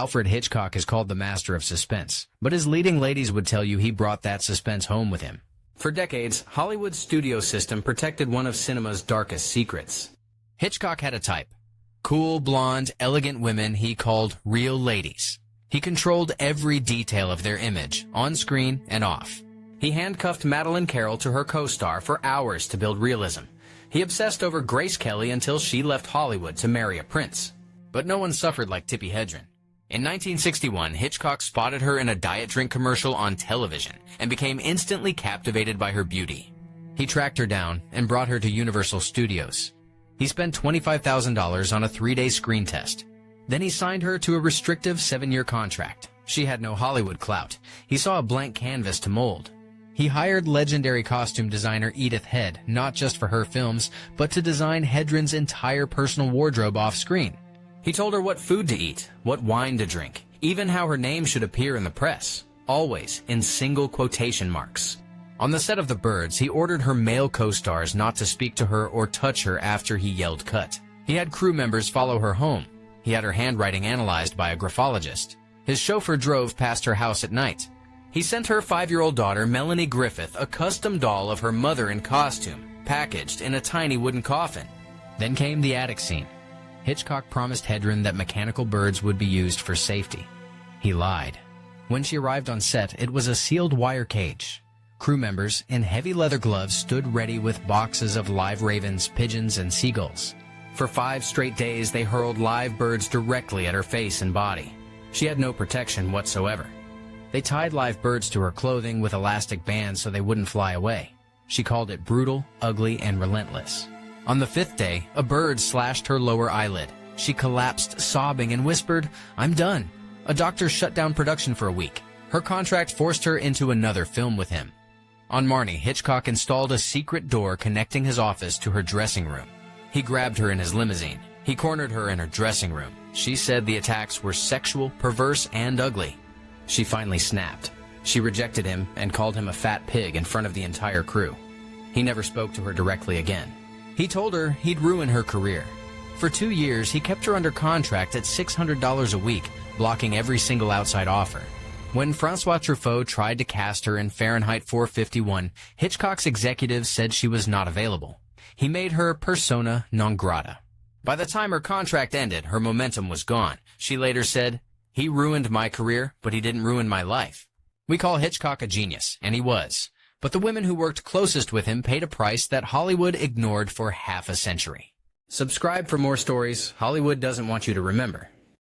Alfred Hitchcock is called the master of suspense, but his leading ladies would tell you he brought that suspense home with him. For decades, Hollywood's studio system protected one of cinema's darkest secrets. Hitchcock had a type. Cool, blonde, elegant women he called real ladies. He controlled every detail of their image, on screen and off. He handcuffed Madeleine Carroll to her co-star for hours to build realism. He obsessed over Grace Kelly until she left Hollywood to marry a prince. But no one suffered like Tippi Hedren. In 1961, Hitchcock spotted her in a diet drink commercial on television and became instantly captivated by her beauty. He tracked her down and brought her to Universal Studios. He spent $25,000 on a 3-day screen test. Then he signed her to a restrictive 7-year contract. She had no Hollywood clout. He saw a blank canvas to mold. He hired legendary costume designer Edith Head, not just for her films, but to design Hedren's entire personal wardrobe off-screen. He told her what food to eat, what wine to drink, even how her name should appear in the press, always in single quotation marks. On the set of The Birds, he ordered her male co-stars not to speak to her or touch her after he yelled cut. He had crew members follow her home. He had her handwriting analyzed by a graphologist. His chauffeur drove past her house at night. He sent her 5-year-old daughter, Melanie Griffith, a custom doll of her mother in costume, packaged in a tiny wooden coffin. Then came the attic scene. Hitchcock promised Hedren that mechanical birds would be used for safety. He lied. When she arrived on set, it was a sealed wire cage. Crew members, in heavy leather gloves, stood ready with boxes of live ravens, pigeons, and seagulls. For 5 straight days, they hurled live birds directly at her face and body. She had no protection whatsoever. They tied live birds to her clothing with elastic bands so they wouldn't fly away. She called it brutal, ugly, and relentless. On the 5th day, a bird slashed her lower eyelid. She collapsed, sobbing, and whispered, "I'm done." A doctor shut down production for a week. Her contract forced her into another film with him. On Marnie, Hitchcock installed a secret door connecting his office to her dressing room. He grabbed her in his limousine. He cornered her in her dressing room. She said the attacks were sexual, perverse, and ugly. She finally snapped. She rejected him and called him a fat pig in front of the entire crew. He never spoke to her directly again. He told her he'd ruin her career. For 2 years, he kept her under contract at $600 a week, blocking every single outside offer. When Francois Truffaut tried to cast her in Fahrenheit 451, Hitchcock's executives said she was not available. He made her persona non grata. By the time her contract ended, her momentum was gone. She later said, "He ruined my career, but he didn't ruin my life." We call Hitchcock a genius, and he was. But the women who worked closest with him paid a price that Hollywood ignored for half a century. Subscribe for more stories Hollywood doesn't want you to remember.